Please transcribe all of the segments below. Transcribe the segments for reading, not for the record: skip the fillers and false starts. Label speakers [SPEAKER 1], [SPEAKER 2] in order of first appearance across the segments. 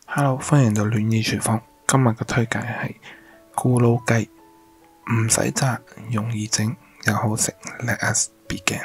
[SPEAKER 1] Hello，歡迎到戀意廚房。今日嘅推介係咕嚕雞，唔使炸，容易整又好食。Let us begin。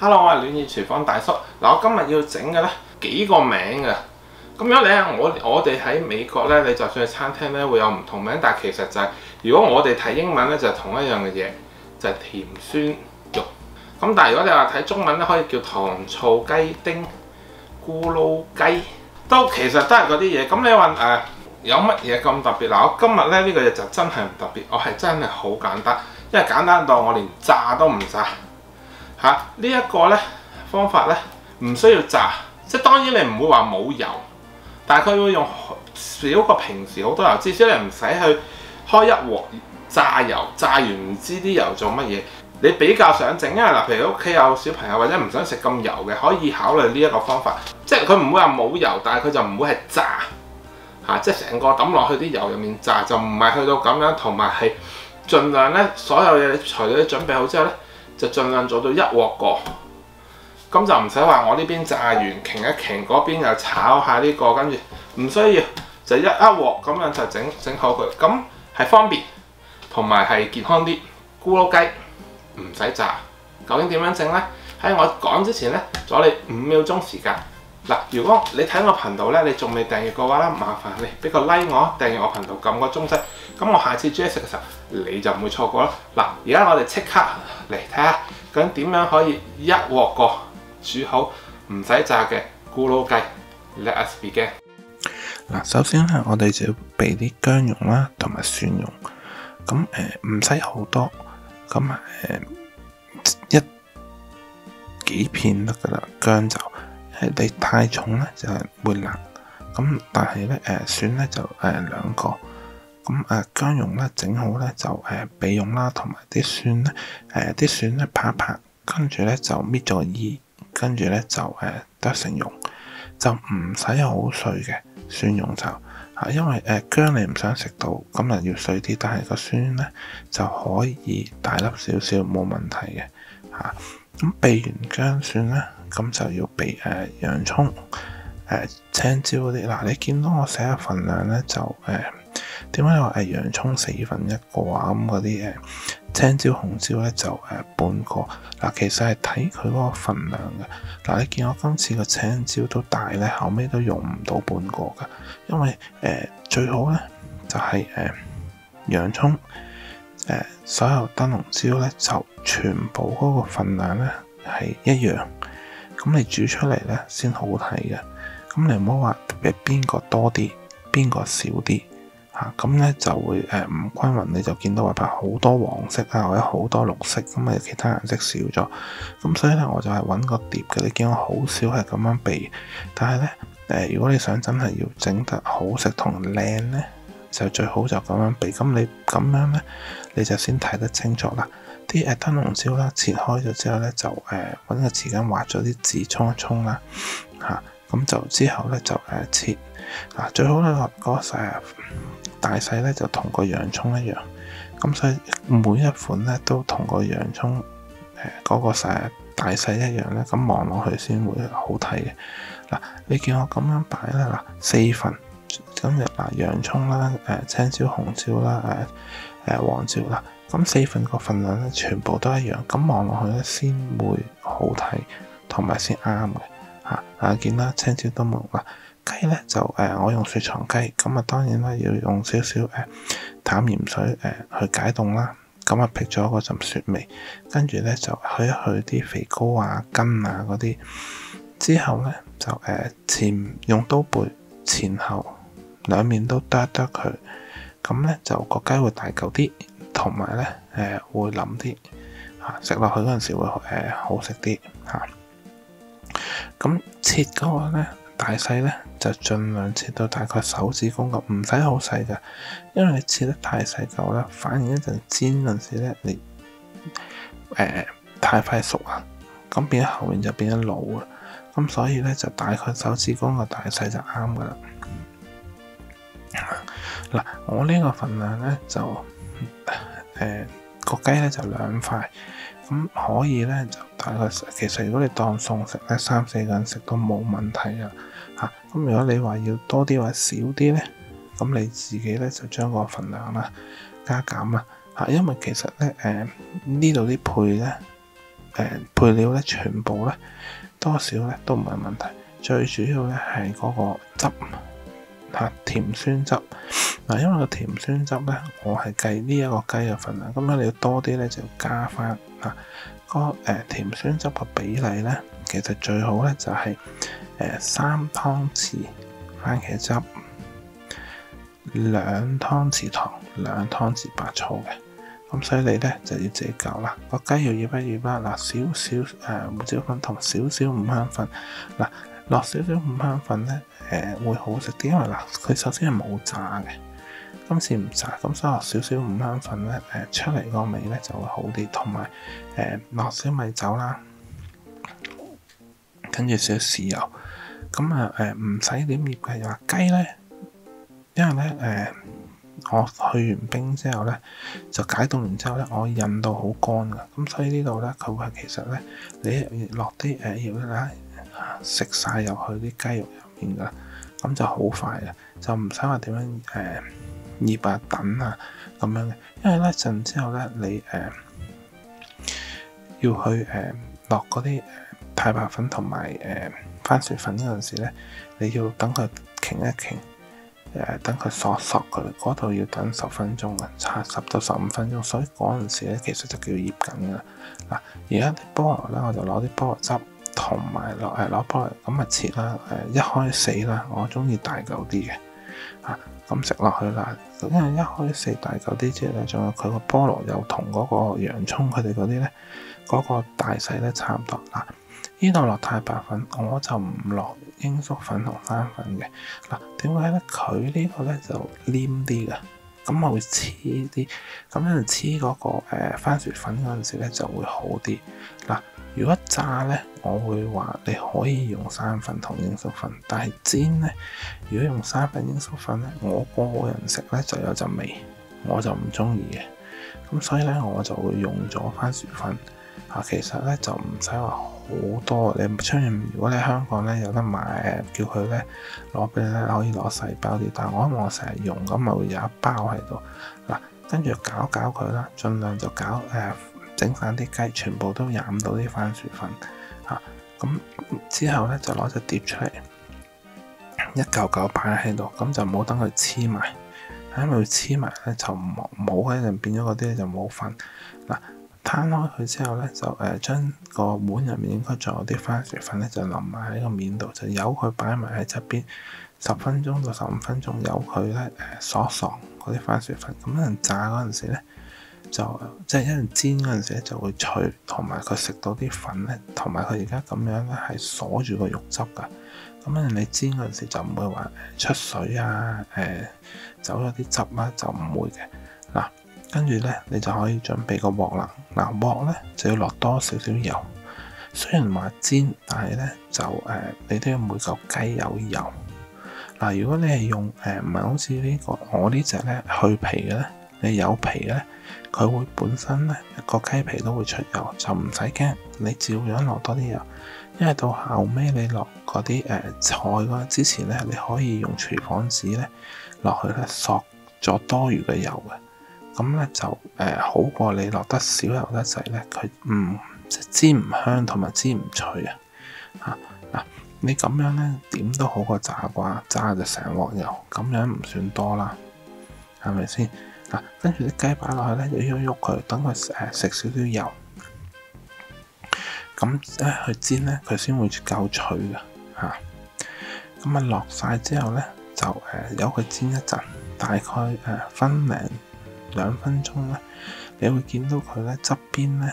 [SPEAKER 1] Hello，我係戀意廚房大叔。我今日要整嘅呢幾個名嘅。咁樣咧，我哋喺美國咧，你就算去餐廳咧會有唔同名，但係其實就係、如果我哋睇英文咧就係同一樣嘅嘢，就係、甜酸肉。咁但係如果你話睇中文咧，可以叫糖醋雞丁、咕嚕雞，其實都係嗰啲嘢。咁你話有乜嘢咁特別？我今日咧呢個嘢就真係唔特別，我係真係好簡單，因為簡單到我連炸都唔炸嚇。呢一個咧方法咧唔需要炸，即係當然你唔會話冇油。但係佢會用少過平時好多油，至少你唔使去開一鑊炸油，炸完唔知啲油做乜嘢。你比較想整，因為嗱，譬如屋企有小朋友或者唔想食咁油嘅，可以考慮呢一個方法。即係佢唔會話冇油，但係佢就唔會係炸嚇，即係成個抌落去啲油入面炸，就唔係去到咁樣。同埋係盡量咧，所有嘢材料你準備好之後咧，就盡量做到一鑊過。咁就唔使話我呢邊炸完，擎一擎嗰邊又炒下呢個，跟住唔需要就一鑊咁樣就整好佢，咁係方便同埋係健康啲。咕嚕雞唔使炸，究竟點樣整呢？喺我講之前呢，阻你5秒鐘時間。嗱，如果你睇我頻道呢，你仲未訂閱嘅話咧，麻煩你俾個 like 我，訂閱我頻道，撳個鐘掣，咁我下次煮嘢食嘅時候你就唔會錯過啦。嗱，而家我哋即刻嚟睇下究竟點樣可以一鑊過煮好唔使炸嘅咕嚕雞。Let us begin。嗱，首先咧，我哋就要備啲薑蓉啦，同埋蒜蓉。咁唔使好多，咁幾片得噶啦。薑就你太重咧就係會辣。咁但係咧蒜咧就2個。咁薑蓉咧整好咧就備用啦，同埋啲蒜咧拍一拍，跟住咧就搣咗個衣。跟住咧就剁成蓉，就唔使好碎嘅蒜蓉就因為薑你唔想食到，咁啊要碎啲，但係個蒜咧就可以大粒少少冇問題嘅嚇。咁備完薑蒜咧，咁就要備洋葱、青椒嗰啲。嗱，你見到我寫嘅份量咧就點解話洋葱1/4個啊？咁嗰啲青椒、紅椒咧就半個。嗱，其實係睇佢嗰個份量嘅。嗱，你見我今次個青椒都大咧，後尾都用唔到半個㗎，因為最好咧就係洋葱所有燈籠椒咧就全部嗰個份量咧係一樣，咁你煮出嚟咧先好睇嘅。咁你唔好話特別邊個多啲，邊個少啲。咁咧就會唔均勻，你就見到話好多黃色啊，或者好多綠色，咁啊其他顏色少咗。咁所以咧我就係揾個碟嘅，你見我好少係咁樣備。但係咧如果你想真係要整得好食同靚咧，就最好就咁樣備。咁你咁樣咧，你就先睇得清楚啦。啲燈籠椒啦，切開咗之後咧，就揾個匙羹劃咗啲籽沖一沖啦。咁就之後咧就切。最好咧嗰大細咧就同個洋葱一樣，咁所以每一款咧都同個洋葱嗰個大細一樣咧，咁望落去先會好睇嘅。嗱，你見我咁樣擺啦，嗱4份，咁洋葱啦、青椒、紅椒啦、黃椒啦，咁4份個份量咧全部都一樣，咁望落去咧先會好睇，同埋先啱嘅。見啦，青椒都冇啦。雞咧就我用雪藏雞，咁當然啦要用少少淡鹽水去解凍啦，咁辟咗嗰陣雪味，跟住咧就去一去啲肥膏啊、筋啊嗰啲，之後咧就用刀背前後兩面都剁一剁佢，咁咧就個雞會大嚿啲，同埋咧會腍啲食落去嗰陣時會好食啲嚇。咁切嗰個咧大細咧就盡量切到大概手指公咁，唔使好細㗎，因為你切得太細嚿咧，反而一陣煎嗰陣時咧，你太快熟啊，咁變咗後面就變咗老啊，咁所以咧就大概手指公個大細就啱㗎啦。嗱，我呢個份量咧就個雞咧就2塊，咁可以咧就大概其實如果你當餸食咧3-4個人食都冇問題啊嚇。咁如果你話要多啲或者少啲咧，咁你自己咧就將個份量啦加減啦嚇，因為其實咧呢度啲配料咧全部咧多少咧都唔係問題，最主要咧係嗰個汁嚇，甜酸汁嗱，因為個甜酸汁咧我係計呢一個雞嘅份量，咁樣你要多啲咧就要加翻嚇。個甜酸汁嘅比例咧，其實最好咧就係3湯匙番茄汁、2湯匙糖、2湯匙白醋嘅。咁所以你咧就要自己夠啦。個雞要醃一醃啦，嗱少少胡椒粉同少少五香粉，嗱落少少五香粉咧會好食啲，因為嗱佢首先係冇炸嘅，今次唔炸，咁所以落少少五香粉咧出嚟個味咧就會好啲，同埋落少米酒啦，跟住少少豉油，咁唔使點醃嘅。又話雞咧，因為咧我去完冰之後咧，就解凍完之後咧，我印到好乾噶，咁所以呢度咧佢會其實咧，你落啲料啦，食晒入去啲雞肉入面噶，咁就好快嘅，就唔使話點樣醃啊等啊咁樣嘅，因為咧陣之後咧你要去落嗰啲太白粉同埋番薯粉嗰陣時咧，你要等佢傾一傾。等佢索佢嗰度要等10分鐘嘅，差10到15分鐘，所以嗰陣時咧其實就叫醃緊嘅啦。嗱，而家啲菠蘿咧，我就攞啲菠蘿汁同埋攞菠蘿咁切啦，一開4啦，我中意大嚿啲嘅嚇，咁食落去啦。因為一開4大嚿啲之後咧，仲有佢個菠蘿又同嗰個洋葱佢哋嗰啲咧嗰個大細咧差唔多嗱。呢度落太白粉，我就唔落鷹粟粉同生粉嘅。嗱，點解咧？佢呢個咧就黏啲嘅，咁我會黐啲，咁樣黐嗰個番薯粉嗰陣時咧就會好啲。嗱，如果炸咧，我會話你可以用生粉同鷹粟粉，但係煎咧，如果用生粉鷹粟粉咧，我個人食咧就有陣味，我就唔中意嘅。咁所以咧，我就會用咗番薯粉。其實咧就唔使話好多，你出面如果你香港咧有得買，叫佢咧攞俾你咧可以攞細包啲，但係我成日用咁咪會有一包喺度嗱，跟住攪佢啦，盡量就攪整散啲雞，全部都染到啲番薯粉嚇，咁之後咧就攞隻碟出嚟，一嚿嚿擺喺度，咁就唔好等佢黐埋，因為佢黐埋咧就冇喺度變咗嗰啲就冇粉嗱。攤開佢之後咧，就將個碗入面應該仲有啲番薯粉咧，就淋埋喺個面度，就由佢擺埋喺側邊10分鐘到15分鐘，由佢咧索嗰啲番薯粉。咁一陣炸嗰陣時咧，就即係一陣煎嗰陣時咧就會脆，同埋佢食到啲粉咧，同埋佢而家咁樣咧係鎖住個肉汁㗎。咁樣你煎嗰陣時就唔會話出水啊，走咗啲汁啦，就唔會嘅嗱。跟住咧，你就可以準備個鑊啦。嗱，鑊咧就要落多少少油。雖然話煎，但係咧就你都要每嚿雞有油。嗱，如果你係用唔係好似呢個我呢隻咧去皮嘅咧，你有皮咧，佢會本身咧個雞皮都會出油，就唔使驚。你照樣落多啲油，因為到後尾你落嗰啲菜嗰之前咧，你可以用廚房紙咧落去咧索咗多餘嘅油嘅。咁咧就好過你落得少油得滯咧，佢煎唔香同埋煎唔脆啊！嗱，你咁樣咧點都好過炸啩，炸就成鑊油，咁樣唔算多啦，係咪先？嗱，跟住啲雞擺落去咧，要喐佢，等佢食少少油，咁咧去煎咧，佢先會夠脆嘅嚇。咁落晒之後咧，就由佢煎一陣，大概分2分鐘咧，你會見到佢咧側邊咧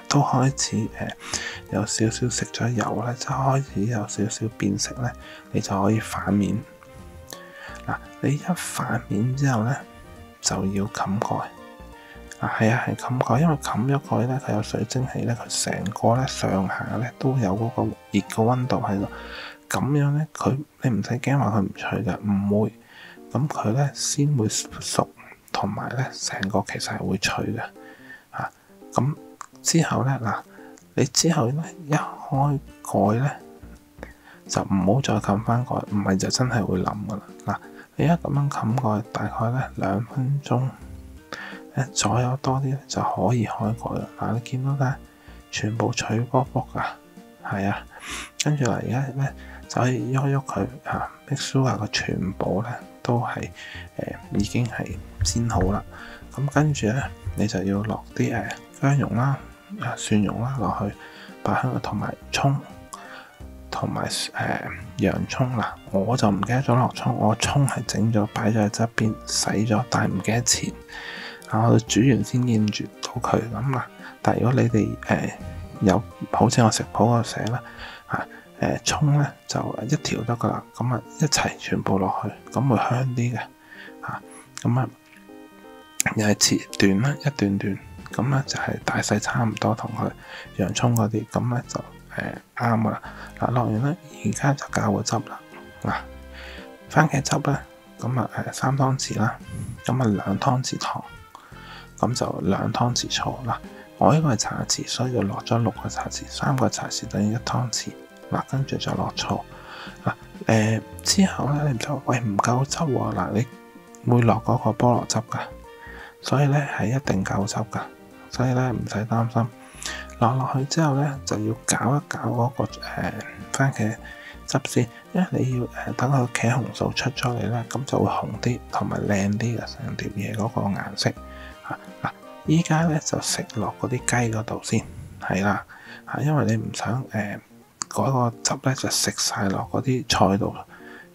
[SPEAKER 1] 都開始有少少食咗油咧，就開始有少少變色咧，你就可以反面。嗱，你一反面之後咧，就要冚蓋。係啊，係冚蓋，因為冚咗蓋咧，佢有水蒸氣咧，佢成個咧上下咧都有嗰個熱嘅溫度喺度。咁樣咧，你唔使驚話佢唔脆嘅，唔會。咁佢咧先會熟。同埋咧，成個其實係會脆嘅咁之後咧嗱，你之後咧一開蓋咧就唔好再冚翻蓋，唔係就真係會冧噶啦。嗱，你一咁樣冚蓋，大概咧2分鐘左右多啲就可以開蓋啦。嗱，你見到咧全部脆卜卜噶，係啊，跟住嗱而家咧就可以喐喐佢嚇，make sure個全部咧都係已經係煎好啦。咁跟住咧你就要落啲薑蓉啦、蒜蓉啦落去，百香同埋葱，同埋洋葱啦。我就唔記得咗落葱，我葱係整咗擺咗喺側邊洗咗，但係唔記得切。我煮完先見住到佢咁啦。但係如果你哋有好似我食譜嗰度寫啦，葱咧就一條得噶啦，咁啊一齊全部落去，咁會香啲嘅嚇。咁啊又係切段啦，一段段，咁咧就係大細差唔多，同佢洋葱嗰啲，咁咧就啱噶啦。嗱，落完咧，而家就較個汁啦。嗱，番茄汁咧，咁啊3湯匙啦，咁啊2湯匙糖，咁就2湯匙醋啦。我呢個係茶匙，所以就落咗6個茶匙，3個茶匙等於1湯匙。嗱，跟住就落醋。嗱，之後咧，你唔就喂唔夠汁喎。嗱，你會落嗰個菠蘿汁噶，所以咧係一定夠汁噶，所以咧唔使擔心。落去之後咧，就要攪一攪嗰個番茄汁先，因為你要等佢茄紅素出咗嚟咧，咁就會紅啲同埋靚啲嘅成碟嘢嗰個顏色。嗱，依家咧就食落嗰啲雞嗰度先，係啦，因為你唔想嗰個汁咧就食晒落嗰啲菜度，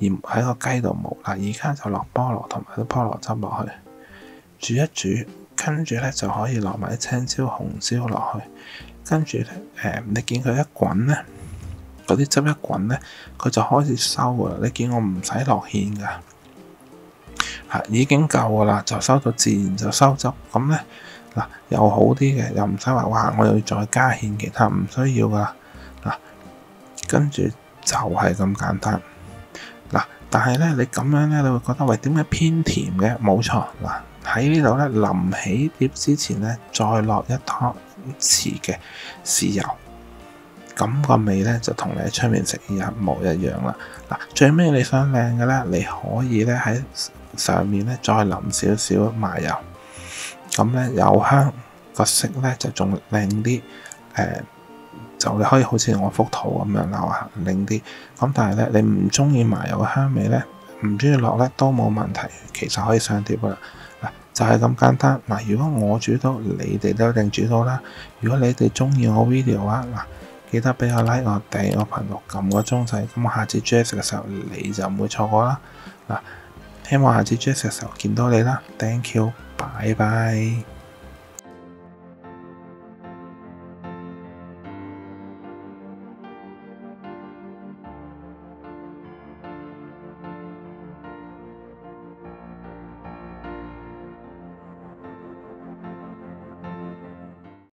[SPEAKER 1] 而喺個雞度冇。嗱，而家就落菠蘿同埋啲菠蘿汁落去，煮一煮，跟住咧就可以落埋啲青椒、紅椒落去。跟住咧，你見佢一滾咧，嗰啲汁一滾咧，佢就開始收噶啦。你見我唔使落芡噶，已經夠噶啦，就收到自然就收汁。咁咧嗱，又好啲嘅，又唔使話哇，我又要再加芡，其他唔需要噶啦。嗱，跟住就係咁簡單。嗱，但係咧，你咁樣咧，你會覺得喂，點解偏甜嘅？冇錯，嗱，喺呢度咧，臨起碟之前咧，再落1湯匙嘅豉油，咁個味咧就同你喺出面食一模一樣啦。嗱，最尾你想靚嘅咧，你可以咧喺上面咧再淋少少麻油，咁咧又香，個色咧就仲靚啲。就你可以好似我幅圖咁樣啦，話靚啲。咁但係咧，你唔中意麻油嘅香味咧，唔中意落咧都冇問題，其實可以上碟噶啦。嗱，就係咁簡單。嗱，如果我煮到，你哋都一定煮到啦。如果你哋中意我 video 啊，嗱，記得俾個 like 我，訂閱我頻道，撳個鐘仔，咁我下次煮嘢食嘅時候你就唔會錯過啦。嗱，希望下次煮嘢食嘅時候見到你啦。Thank you，拜拜。